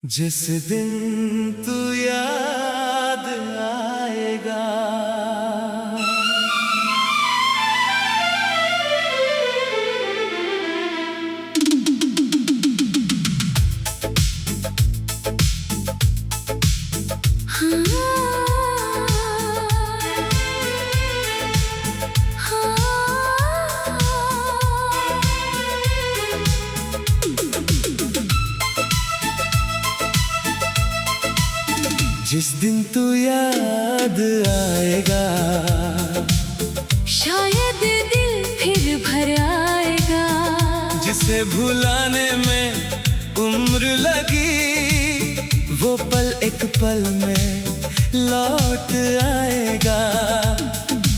जिस दिन तू याद आएगा, जिस दिन तू याद आएगा, शायद दिल फिर भर आएगा। जिसे भुलाने में उम्र लगी, वो पल एक पल में लौट आएगा।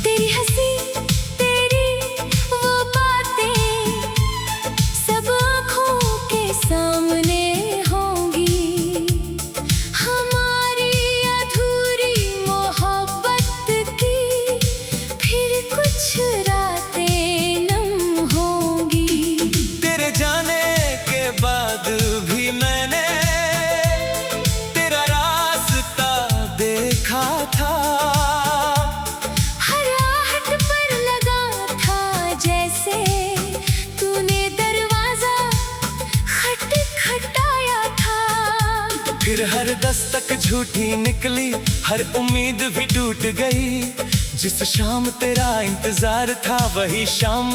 तेरी हंसी, तेरी वो बातें सब आँखों के सामने होंगी। हमारी अधूरी मोहब्बत की फिर कुछ रातें नम होंगी। तेरे जाने के बाद भी मैंने तेरा रास्ता देखा था। हर आहट पर लगा था जैसे तूने दरवाजा खटखटाया था। फिर हर दस्तक झूठी निकली, हर उम्मीद भी टूट गई। जिस शाम तेरा इंतजार था, वही शाम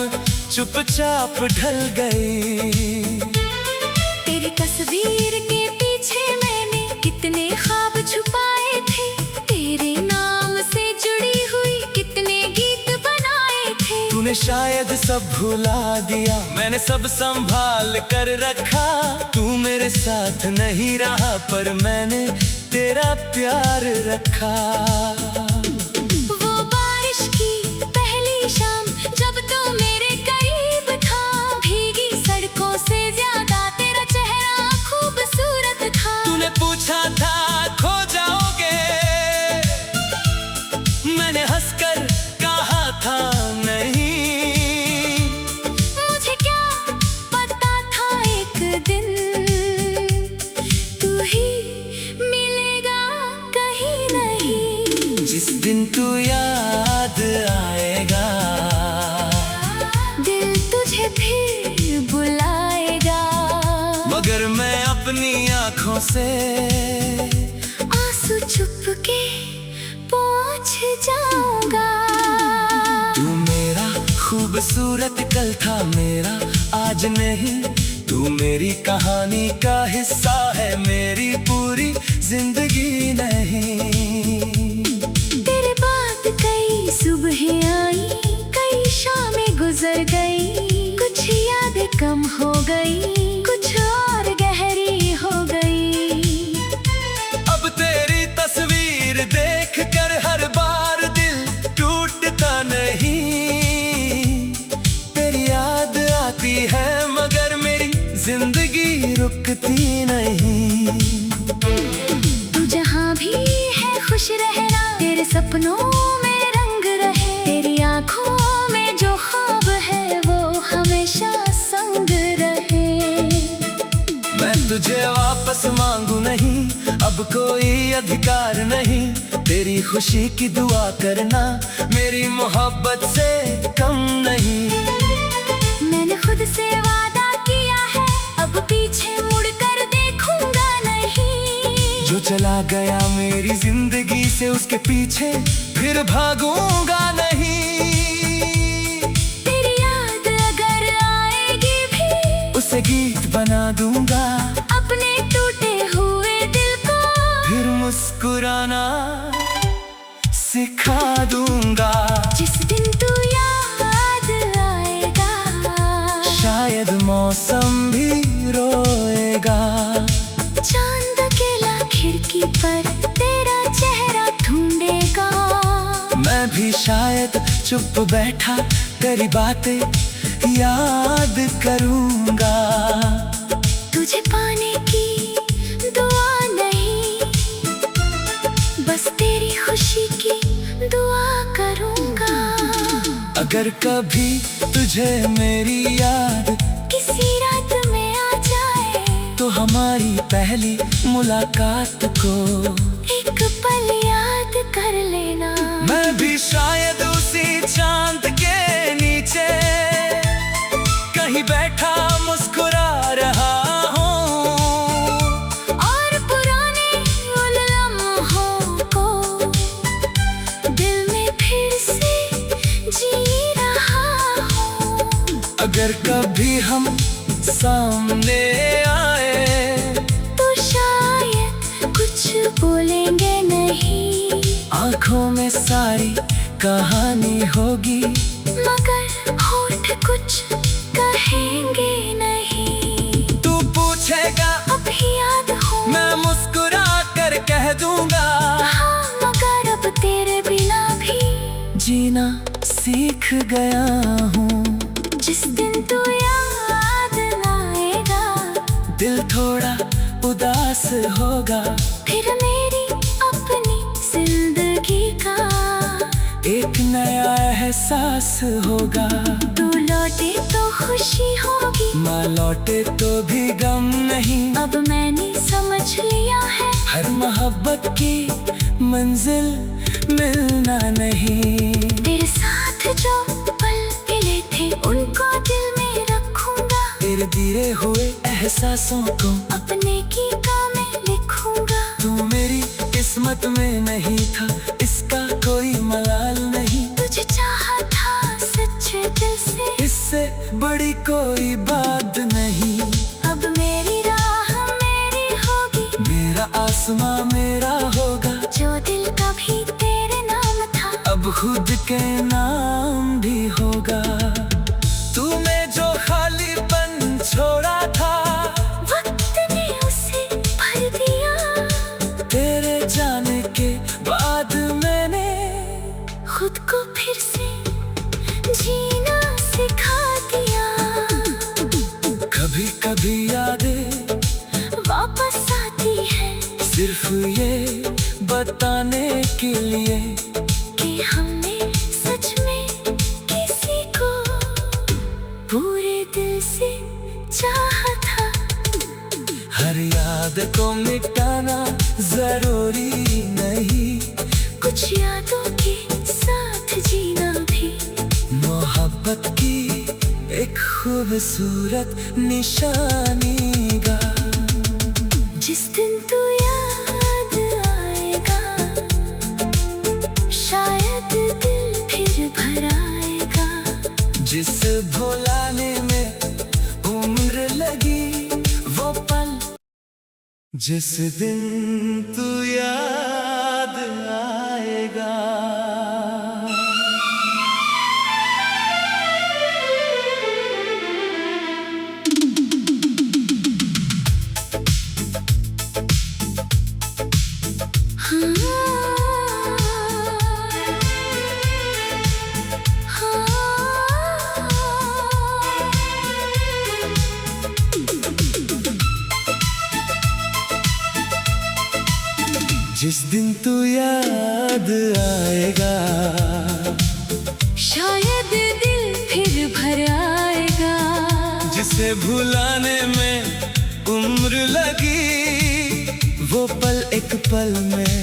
चुपचाप ढल गई। तेरी तस्वीर के पीछे मैंने कितने ख्वाब छुपाए थे। तेरे नाम से जुड़ी हुई कितने गीत बनाए थे। तूने शायद सब भुला दिया, मैंने सब संभाल कर रखा। तू मेरे साथ नहीं रहा, पर मैंने तेरा प्यार रखा। वो बारिश की पहली शाम जब तू मेरे करीब था, भीगी सड़कों से ज्यादा तेरा चेहरा खूबसूरत था। तूने पूछा था खो जाओगे, मैंने हंसकर कहा था नहीं। मुझे क्या पता था एक दिन तू ही मिलेगा कहीं नहीं। जिस दिन तू याद आएगा, दिल तुझे फिर बुलाएगा। मगर मैं अपनी आँखों से आंसू चुपके पोंछ जाऊंगा। तू मेरा खूबसूरत कल था, मेरा आज नहीं। तू मेरी कहानी का हिस्सा है, मेरी पूरी जिंदगी नहीं। तेरे बाद कई सुबहें आई, कई शामें गुजर गई। कुछ यादें कम हो गई, कुछ और गहरी हो गई। अब तेरी तस्वीर देख कर हर बार दिल टूटता नहीं। तेरी याद आती है, मगर मेरी जिंदगी रुकती नहीं। तू जहाँ भी है खुश रहना, तेरे सपनों में रंग रहे। तेरी आँखों में जो ख्वाब है, वो हमेशा संग रहे। मैं तुझे वापस मांगू नहीं, अब कोई अधिकार नहीं। तेरी खुशी की दुआ करना मेरी मोहब्बत से कम नहीं। मैंने खुद से वादा किया है, अब पीछे मुड़ कर देखूंगा नहीं। जो चला गया मेरी जिंदगी से, उसके पीछे फिर भागूंगा नहीं। तेरी याद अगर आएगी भी, उसे गीत बना दूंगा। अपने टूटे हुए दिल को फिर मुस्कुराना सिखा दूंगा। जिस दिन तू याद आएगा, शायद मौसम भी रोएगा। चांद अकेला खिड़की पर तेरा चेहरा ढूंढेगा। मैं भी शायद चुप बैठा तेरी बातें याद करूंगा। तुझे पाने की दुआ नहीं, बस तेरी खुशी की दुआ करूंगा। अगर कभी तुझे मेरी याद किसी रात में आ जाए, तो तो हमारी पहली मुलाकात को एक पल याद कर लेना। मैं भी शायद उसी चांद के नीचे कहीं बैठा मुस्कुरा रहा हूँ, और पुराने उन लम्हों को दिल में फिर से जी रहा हूँ। अगर कभी हम सामने आए तो शायद कुछ बोलेंगे नहीं, आंखों में सारी कहानी होगी, मगर होठ कुछ कहेंगे नहीं। तू पूछेगा अभी याद हो, मैं मुस्कुरा कर कह दूंगा, हाँ मगर अब तेरे बिना भी जीना सीख गया हूँ। जिस दिन तू याद आएगा, दिल थोड़ा उदास होगा, फिर मेरी अपनी जिंदगी का एक नया एहसास होगा। तू लौटे तो खुशी होगी, माँ लौटे तो भी गम नहीं, अब मैंने समझ लिया है हर मोहब्बत की मंजिल मिलना नहीं। तेरे साथ जो पल मिले थे उनको दिल में रखूंगा, तेरे दिए हुए एहसासों को अपने गीतों में लिखूंगा। तू मेरी किस्मत में नहीं था, इसका कोई मलाल नहीं, तुझे चाहा था सच्चे दिल से, इससे बड़ी कोई बात नहीं। अब मेरी राह मेरी होगी, मेरा आसमां मेरा होगा, जो दिल कभी तेरे नाम था अब खुद के नाम भी होगा। तूने जो खालीपन छोड़ा था, वक्त ने उसे भर दिया, तेरे जाने के बाद मैंने खुद को फिर से जीना सिखा दिया। कभी कभी यादें वापस आती है सिर्फ ये बताने के लिए कि हमने सच में किसी को पूरे दिल से चाहा था। हर याद को मिटाना जरूरी नहीं, कुछ यादों के साथ जीना भी मोहब्बत की एक खूबसूरत निशानी गा। जिस दिन तू याद आएगा, शायद दिल फिर भर आएगा। जिस भुलाने में उम्र लगी वो पल, जिस दिन तू याद आएगा। जिस दिन तू याद आएगा, शायद दिल फिर भर आएगा। जिसे भुलाने में उम्र लगी वो पल एक पल में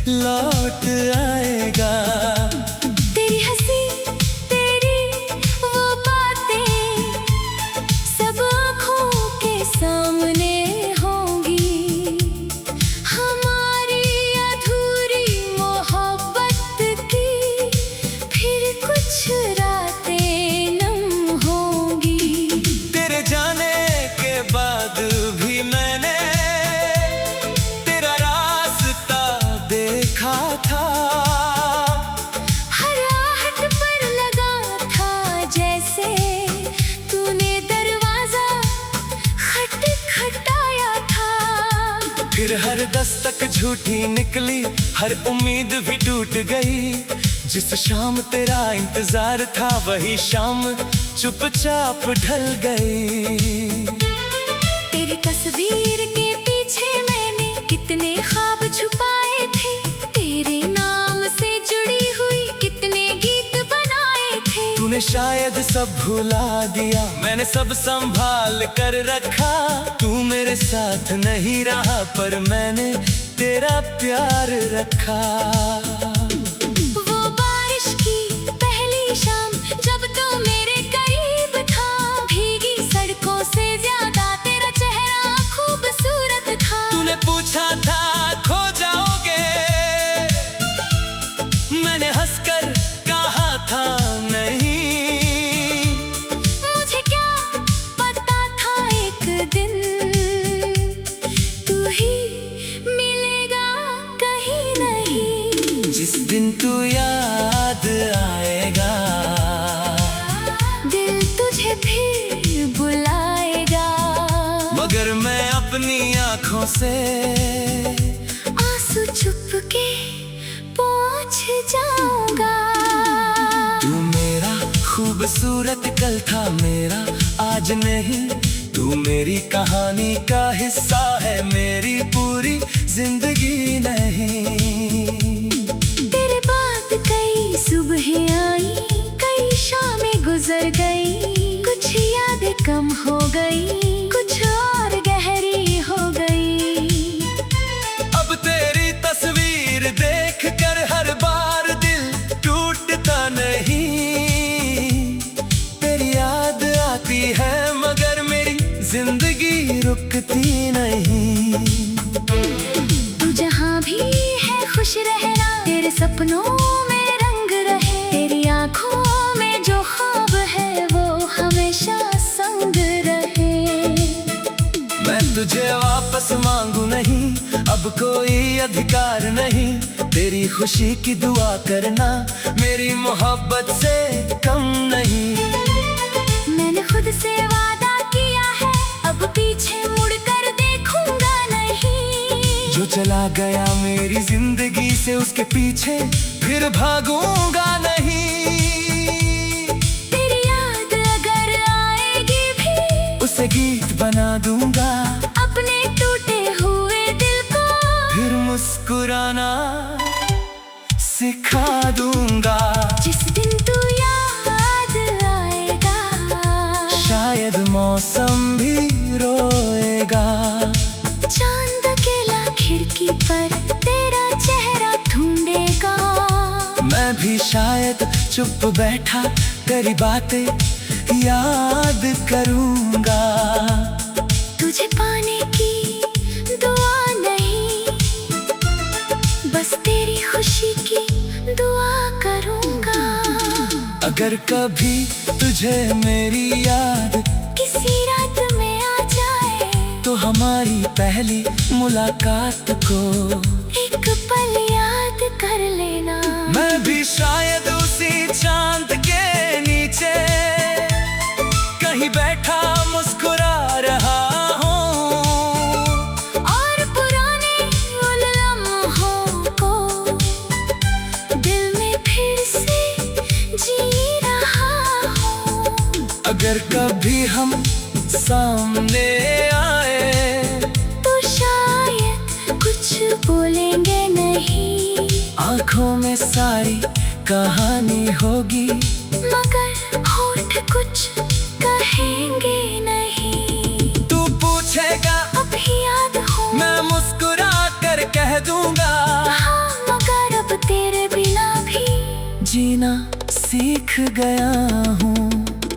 लौट आएगा। तेरी हंसी तेरी वो बातें सब आँखों के सामने होंगी, हमारी अधूरी मोहब्बत की फिर कुछ रातें नम होंगी। तेरे जाने के बाद भी मैंने तेरा रास्ता देखा था, हर आहट पर लगा था जैसे तूने दरवाजा खटखटाया था। फिर हर दस्तक झूठी निकली, हर उम्मीद भी टूट गई। जिस शाम तेरा इंतजार था वही शाम चुपचाप ढल गई। तेरी तस्वीर के पीछे मैंने कितने ख्वाब छुपाए थे, तेरे नाम से जुड़ी हुई कितने गीत बनाए थे। तूने तूने शायद सब भुला दिया, मैंने सब संभाल कर रखा। तू मेरे साथ नहीं रहा पर मैंने तेरा प्यार रखा। वो बारिश की पहली शाम जब तू मेरे करीब था, भीगी सड़कों से ज्यादा तेरा चेहरा खूबसूरत था। तूने पूछा था खो जाओगे, मैंने हंसकर कहा था नहीं। मुझे क्या पता था एक दिन तू ही मिलेगा कहीं नहीं। जिस दिन तू याद आएगा, दिल तुझे फिर बुलाएगा। मगर मैं अपनी आँखों से आंसू चुपके पोंछ जाऊंगा। तू मेरा खूबसूरत कल था, मेरा आज नहीं। तू मेरी कहानी का हिस्सा है, मेरी पूरी जिंदगी नहीं। तेरे बाद कई सुबह आई, कई शामें गुजर गई। कुछ यादें कम हो गई, कुछ और गहरी हो गई। अब तेरी तस्वीर देख कर हर बार दिल टूटता नहीं। तेरी याद आती है मगर मेरी जिंदगी रुकती नहीं। तू जहाँ भी है खुश रहना, तेरे सपनों में रंग रहे। तेरी आंखों में जो ख्वाब है वो हमेशा संग रहे। मैं तुझे वापस मांगू नहीं, अब कोई अधिकार नहीं। तेरी खुशी की दुआ करना मेरी मोहब्बत से कम नहीं। मैंने खुद से वादा किया है, अब पीछे मुड़कर देखूंगा नहीं। जो चला गया मेरी जिंदगी से, उसके पीछे फिर भागूंगा नहीं। तेरी याद अगर आएगी भी, उसे गीत बना दूंगा। अपने टूटे हुए दिल को फिर मुस्कुराना सिखा दूंगा। जिस दिन तू याद आएगा, शायद मौसम भी रोएगा। चांद अकेला खिड़की पर तेरा चेहरा ढूंढेगा। मैं भी शायद चुप बैठा तेरी बातें याद करूंगा। तुझे पाने की दुआ नहीं, बस तेरी खुशी की दुआ करूंगा। अगर कभी तुझे मेरी याद किसी रात में आ जाए, तो हमारी पहली मुलाकात को एक पल याद कर लेना। मैं भी शायद उसी चांद के नीचे कहीं बैठा मुस्कुरा रहा हूँ, और पुराने उन लम्हों को दिल में फिर से जी रहा हूँ। अगर कभी हम सामने आए, तो शायद कुछ बोलेंगे नहीं, आंखों में सारी कहानी होगी, मगर होठ कुछ कहेंगे नहीं। तू पूछेगा अभी याद हो, मैं मुस्कुरा कर कह दूंगा। हाँ, मगर अब तेरे बिना भी जीना सीख गया हूँ।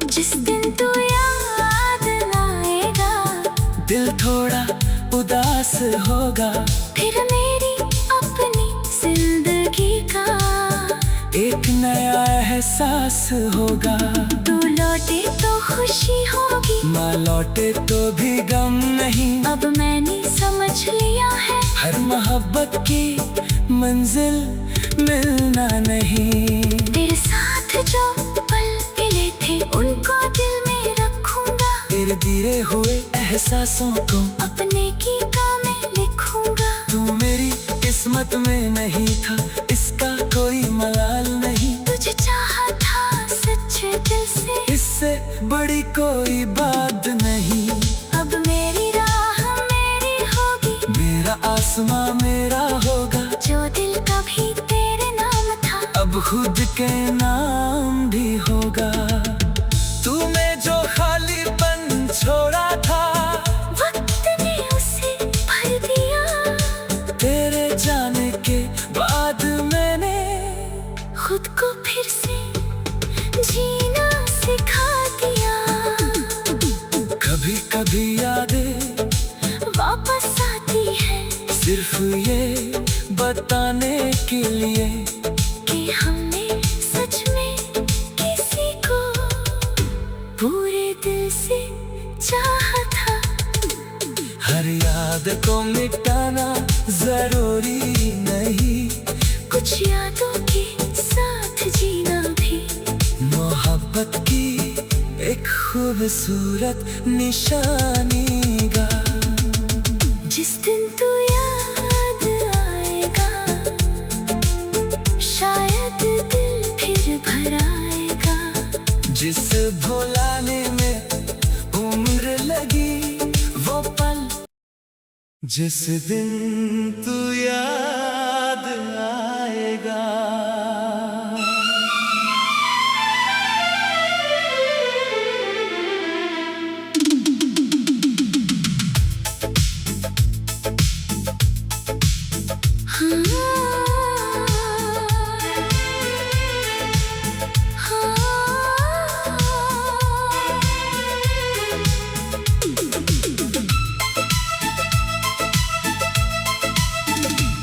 जिस दिन तू याद लाएगा, दिल थोड़ा उदास होगा, फिर मेरी अपनी जिंदगी का एक नया एहसास होगा। तू लौटे तो खुशी होगी, ना लौटे तो भी गम नहीं। अब मैंने समझ लिया है, हर मोहब्बत की मंजिल मिलना नहीं। तेरे साथ जो पल मिले थे उनको दिल में रखूंगा। तेरे दिए हुए एहसासों को अपने गीतों में लिखूंगा। तू मेरी किस्मत में नहीं था, इसका कोई मलाल नहीं। तुझे चाहा था सच्चे दिल से, इससे बड़ी कोई बात नहीं। अब मेरी राह मेरी होगी, मेरा आसमां मेरा होगा। जो दिल कभी तेरे नाम था, अब खुद के नाम भी होगा। सिर्फ ये बताने के लिए कि हमने सच में किसी को पूरे दिल से चाहा था। हर याद को मिटाना जरूरी नहीं, कुछ यादों के साथ जीना भी मोहब्बत की एक खूबसूरत निशानी गा। जिस दिन तू याद आएगा, शायद दिल फिर भर आएगा। जिस भुलाने में उम्र लगी वो पल, जिस दिन तू याद आएगा।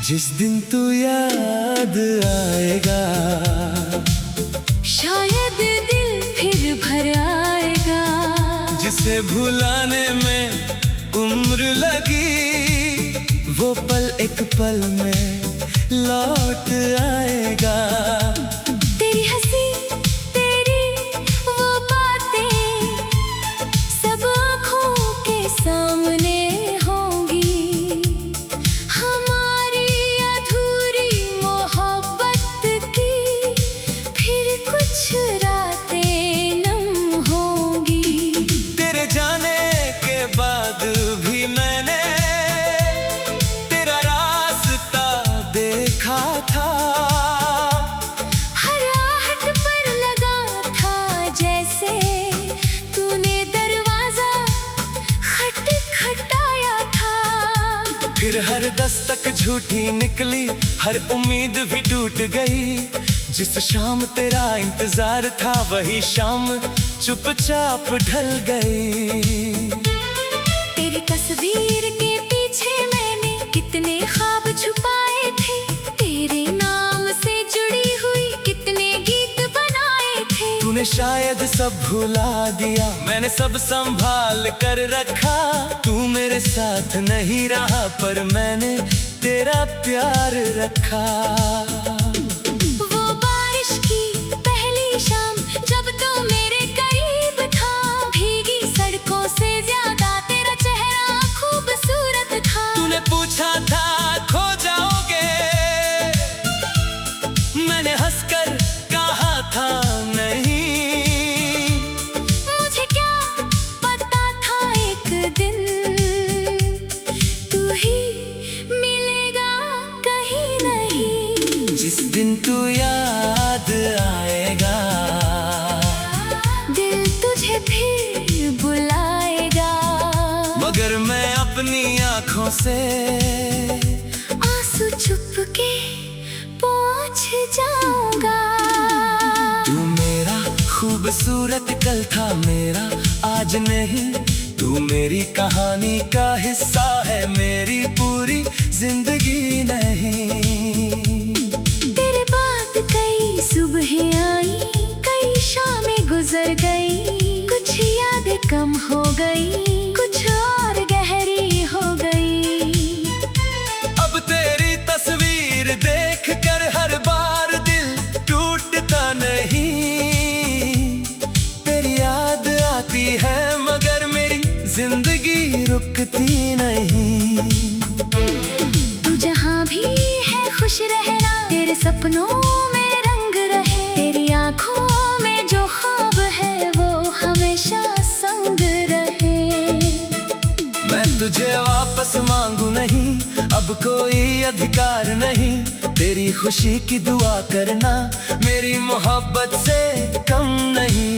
जिस दिन तू याद आएगा, शायद दिल फिर भर आएगा। जिसे भुलाने में उम्र लगी वो पल एक पल में लौट आएगा। तेरी हंसी, तेरी वो बातें सब आँखों के सामने होंगी। हमारी अधूरी मोहब्बत की फिर कुछ रातें नम होंगी। तेरे जाने के बाद भी मैंने तेरा रास्ता देखा था। हर आहट पर लगा था जैसे तूने दरवाजा खटखटाया था। फिर हर दस्तक झूठी निकली, हर उम्मीद भी टूट गई। जिस शाम तेरा इंतजार था वही शाम चुपचाप ढल गई। तेरी तस्वीर के पीछे मैंने कितने ख्वाब छुपाए थे। तेरे नाम से जुड़ी हुई कितने गीत बनाए थे। तूने शायद सब भुला दिया, मैंने सब संभाल कर रखा। तू मेरे साथ नहीं रहा पर मैंने तेरा प्यार रखा। वो बारिश की पहली शाम जब तू मेरे करीब था, भीगी सड़कों से ज्यादा तेरा चेहरा खूबसूरत था। तूने पूछा था खो जाओगे, मैंने हंसकर कहा था नहीं। मुझे क्या पता था एक दिन तू ही मिलेगा कहीं नहीं। जिस दिन तू याद आएगा, दिल तुझे फिर बुलाएगा। मगर मैं अपनी आँखों से आंसू चुपके पहुंच जाऊंगा। तू मेरा खूबसूरत कल था, मेरा आज नहीं। तू मेरी कहानी का हिस्सा है, मेरी पूरी जिंदगी नहीं। तेरे बाद कई सुबहें आई, कई शामें गुजर गई। कुछ यादें कम हो गई, कुछ और गहरी हो गई। अब तेरी तस्वीर देख कर हर बार दिल टूटता नहीं। तेरी याद आती है मगर मेरी जिंदगी रुकती नहीं। तू जहाँ भी है खुश रहना, तेरे सपनों में रंग रहे। तेरी आँखों में जो ख्वाब है वो हमेशा संग रहे। मैं तुझे वापस मांगू नहीं, अब कोई अधिकार नहीं। तेरी खुशी की दुआ करना मेरी मोहब्बत से कम नहीं।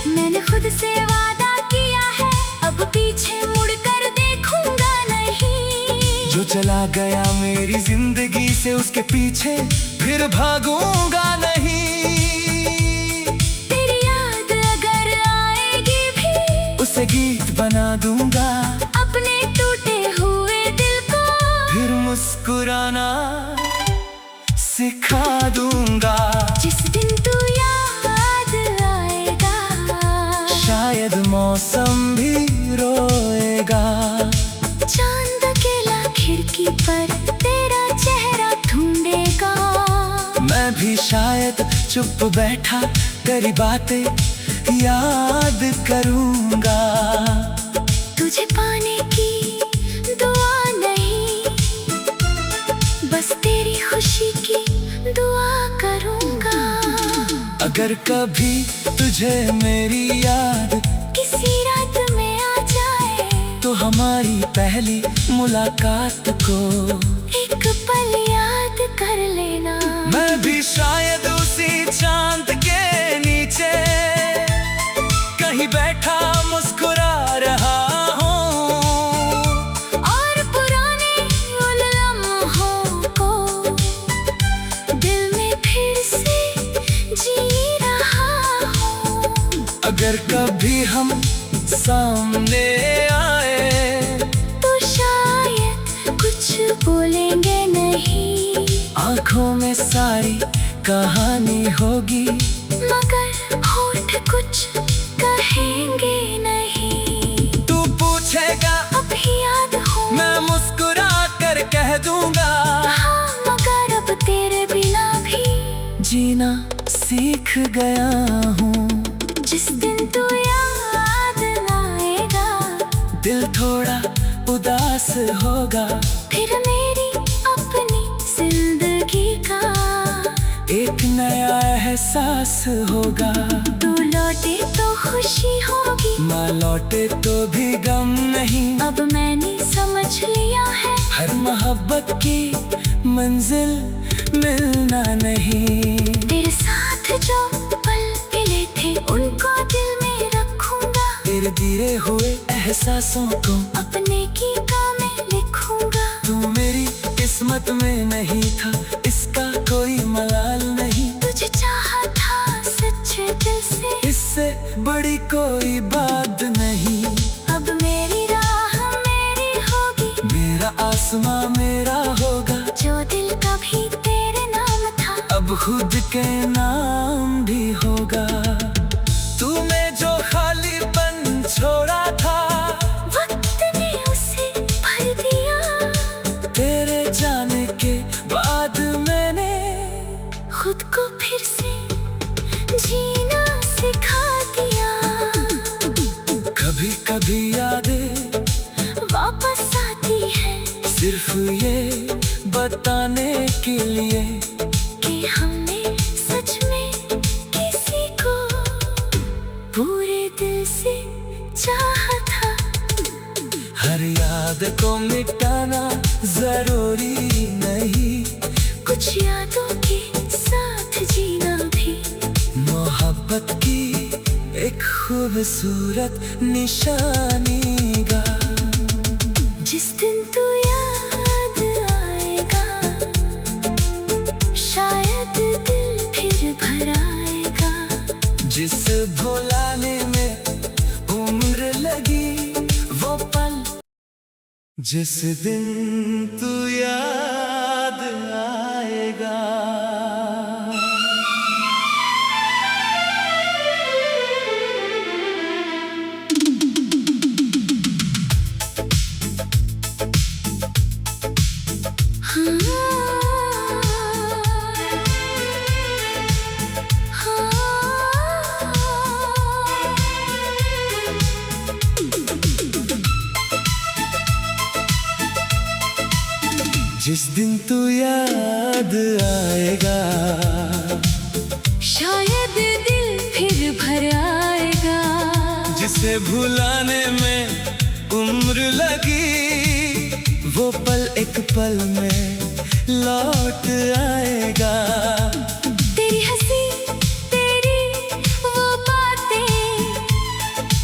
मैंने खुद से वादा किया है, अब पीछे मुड़कर देखूंगा नहीं। जो चला गया मेरी जिंदगी से उसके पीछे फिर भागूंगा नहीं। तेरी याद अगर आएगी भी उसे गीत बना दूंगा। अपने टूटे हुए दिल को कभी शायद चुप बैठा तेरी बातें याद करूंगा। तुझे पाने की दुआ नहीं, बस तेरी खुशी की दुआ करूंगा। अगर कभी तुझे मेरी याद किसी रात में आ जाए, तो हमारी पहली मुलाकात को एक पल याद कर लेना। मैं भी शायद उसी चांद के नीचे कहीं बैठा मुस्कुरा रहा हूँ, और पुराने उन लम्हों को दिल में फिर से जी रहा हूँ। अगर कभी हम सामने आए तो शायद कुछ बोलेंगे नहीं, आंखों में सारी कहानी होगी, मगर होठ कुछ कहेंगे नहीं। तू पूछेगा अभी याद हो, मैं मुस्कुरा कर कह दूंगा, हाँ मगर अब तेरे बिना भी जीना सीख गया हूँ। जिस दिन तू याद आएगा, दिल थोड़ा उदास होगा, फिर मेरी अपनी जिंदगी का एक नया एहसास होगा। तू लौटे तो खुशी होगी, ना लौटे तो भी गम नहीं। अब मैंने समझ लिया है, हर मोहब्बत की मंजिल मिलना नहीं। तेरे साथ जो पल मिले थे उनको दिल में रखूंगा, तेरे दिए हुए एहसासों को अपने गीतों में लिखूंगा। तू मेरी किस्मत में नहीं था, इसका कोई मलाल नहीं। तुझे चाहा था सच्चे दिल से, इससे बड़ी कोई बात नहीं। अब मेरी राह मेरी होगी, मेरा आसमां मेरा होगा, जो दिल कभी तेरे नाम था अब खुद के नाम भी होगा। तूने जो खालीपन छोड़ा था, वक्त ने उसे भर दिया। तेरे जाने के बाद मैंने खुद को फिर से जीना सिखा दिया। कभी कभी यादें वापस आती है, सिर्फ ये बताने के लिए कि हमने सच में किसी को पूरे दिल से चाहा था। हर याद को मिटाना जरूरी नहीं, कुछ यादों के साथ जीना भी मोहब्बत की एक खूबसूरत निशानी गा। जिस दिन तू याद आएगा, शायद दिल फिर भर आएगा। जिस भुलाने में उम्र लगी वो पल, जिस दिन तू याद आएगा। जिस दिन तू याद आएगा, शायद दिल फिर भर आएगा। जिसे भुलाने में उम्र लगी वो पल एक पल में लौट आएगा। तेरी हंसी तेरी वो बातें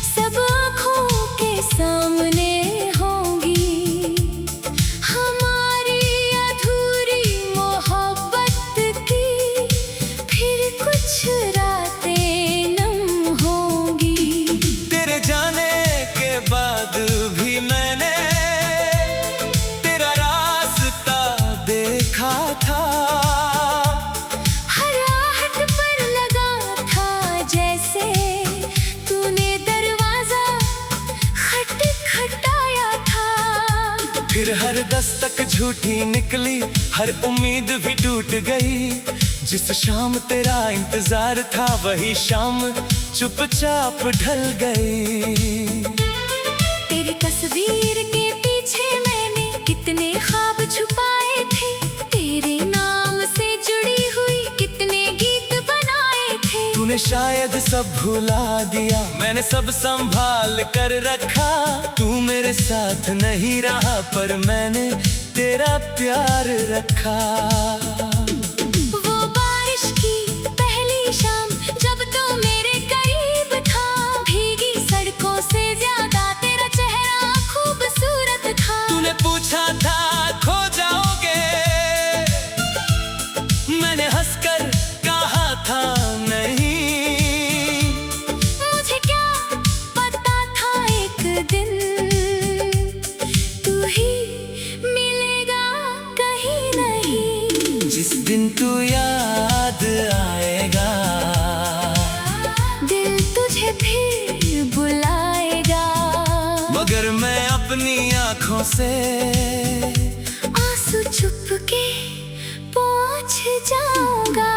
सब आँखों के सामने होंगी। हमारी अधूरी मोहब्बत की फिर कुछ रातें नम होंगी। तेरे जाने के बाद भी मैंने तेरा रास्ता देखा था, हर दस्तक झूठी निकली, हर उम्मीद भी टूट गई। जिस शाम तेरा इंतजार था वही शाम चुपचाप ढल गई। तेरी तस्वीर के पीछे मैंने कितने ख्वाब छुपाए थे, तेरे नाम से जुड़ी हुई कितने गीत बनाए थे। तूने शायद सब भुला दिया, मैंने सब संभाल कर रखा। तू मेरे साथ नहीं रहा पर मैंने तेरा प्यार रखा। वो बारिश की पहली शाम जब तू मेरे करीब था, भीगी सड़कों से ज्यादा तेरा चेहरा खूबसूरत था। तूने पूछा था खो जाओगे, मैंने हंसकर कहा था नहीं। मुझे क्या पता था एक दिन तू ही मिलेगा कहीं नहीं। जिस दिन तू याद आएगा, दिल तुझे फिर बुलाएगा। मगर मैं अपनी आँखों से आंसू चुपके पोंछ जाऊंगा।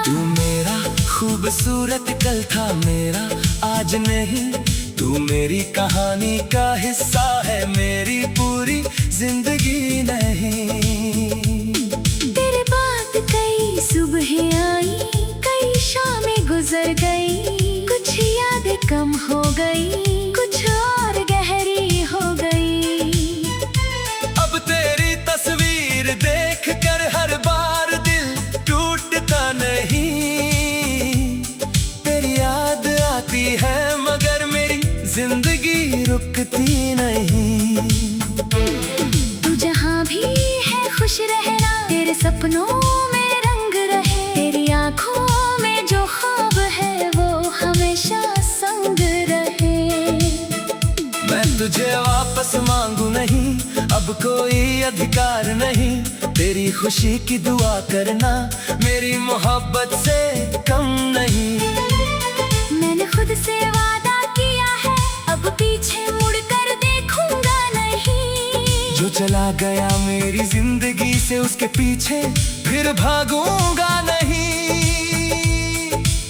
तू मेरा खूबसूरत कल था, मेरा आज नहीं। तू मेरी कहानी का हिस्सा है, मेरी पूरी जिंदगी नहीं। तेरे बाद कई सुबहें आई, कई शामें गुजर गई। कुछ यादें कम हो गई, कुछ और गहरी हो गई। अब तेरी तस्वीर देख कर हर बार दिल टूटता नहीं। तेरी याद आती है मगर मेरी जिंदगी रुकती नहीं। तू जहाँ भी है खुश रहना, तेरे सपनों में रंग रहे। तेरी आंखों में जो ख्वाब है वो हमेशा संग रहे। मैं तुझे वापस मांगू नहीं, अब कोई अधिकार नहीं। तेरी खुशी की दुआ करना मेरी मोहब्बत से कम नहीं। मैंने खुद से वादा किया है, अब पीछे मुड़कर देखूंगा नहीं। जो चला गया मेरी जिंदगी से उसके पीछे फिर भागूंगा नहीं।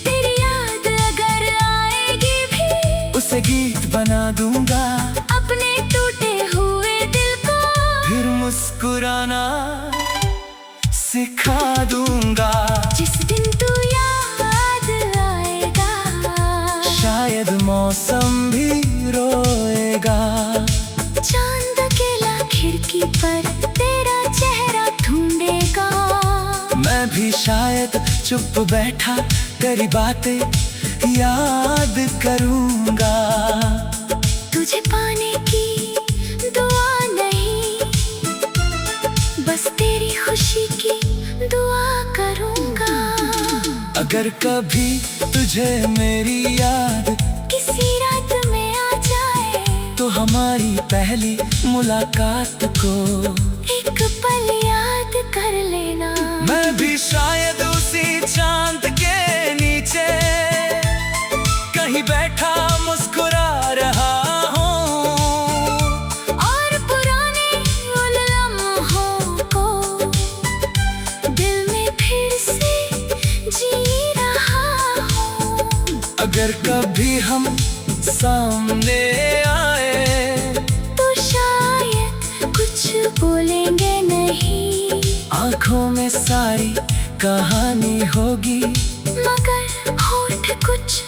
तेरी याद अगर आएगी भी, उसे गीत बना दूंगा। अपने टूटे हुए दिल को फिर मुस्कुराना सिखा दूंगा। जिस दिन तू याद आएगा, शायद मौसम भी रोएगा। चांद अकेला खिड़की पर तेरा चेहरा ढूंढेगा। मैं भी शायद चुप बैठा तेरी बातें याद करूंगा। तुझे पाने की दुआ नहीं, बस तेरी खुशी की दुआ करूंगा। अगर कभी तुझे मेरी याद किसी रात में आ जाए, तो हमारी पहली मुलाकात को एक पल याद कर लेना। मैं भी शायद उसी चांद के नीचे कहीं बैठा मुस्कुरा रहा हूँ। और पुराने उन लम्हों को दिल में फिर से जी रहा हूँ। अगर कभी हम सामने आए, तो शायद कुछ बोलेंगे नहीं, आंखों में सारी कहानी होगी। मगर होठ कुछ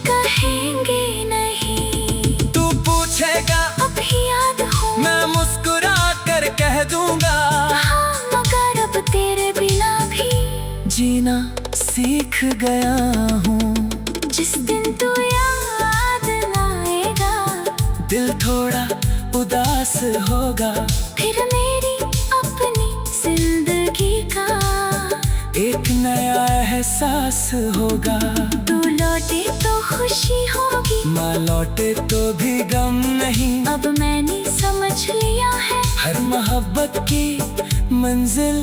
कहेंगे नहीं। तू पूछेगा अभी याद हो, मैं मुस्कुरा कर कह दूंगा। हाँ, मगर अब तेरे बिना भी जीना सीख गया हूँ। जिस दिन तू याद आएगा, दिल थोड़ा उदास होगा। फिर मेरी अपनी जिंदगी का एक नया एहसास होगा। तू लौटे तो खुशी होगी, माँ लौटे तो भी गम नहीं। अब मैंने समझ लिया है, हर मोहब्बत की मंजिल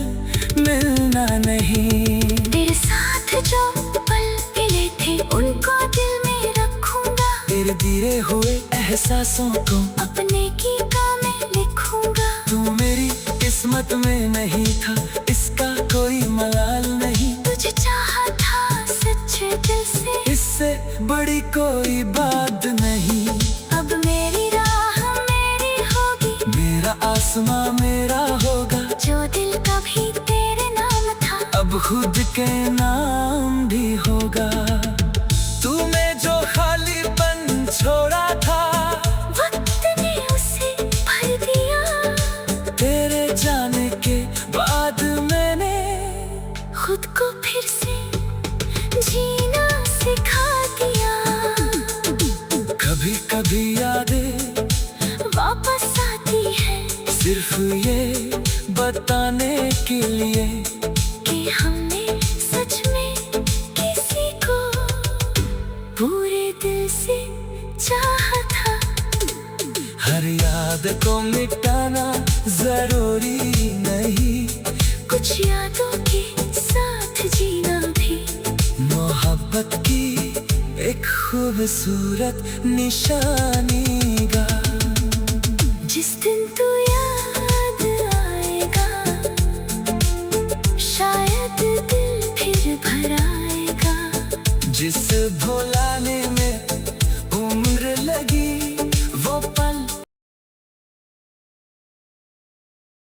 मिलना नहीं। तेरे साथ जो पल मिले थे उनको दिल में रखूंगा। तेरे दिए हुए एहसासों को अपने गीतों में लिखूंगा। तू किस्मत में नहीं था, इसका कोई मलाल नहीं। तुझे चाहा था सच्चे दिल से, इससे बड़ी कोई बात नहीं। अब मेरी राह मेरी होगी, मेरा आसमां मेरा होगा। जो दिल कभी तेरे नाम था, अब खुद के नाम भी होगा। तूने जो खालीपन छोड़ा था, वक्त ने उसे भर दिया। तेरे जाने के बाद मैंने खुद को फिर से जीना सिखा दिया। कभी कभी यादें वापस आती है, सिर्फ ये बताने के लिए कि हमने सच में किसी को पूरे दिल से चाहा था। हर याद को मिटाना जरूरी नहीं, कुछ यादों के साथ जीना भी मोहब्बत की एक खूबसूरत निशानी गा। जिस दिन तू